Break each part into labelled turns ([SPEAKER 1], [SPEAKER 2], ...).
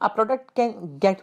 [SPEAKER 1] A product can get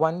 [SPEAKER 1] one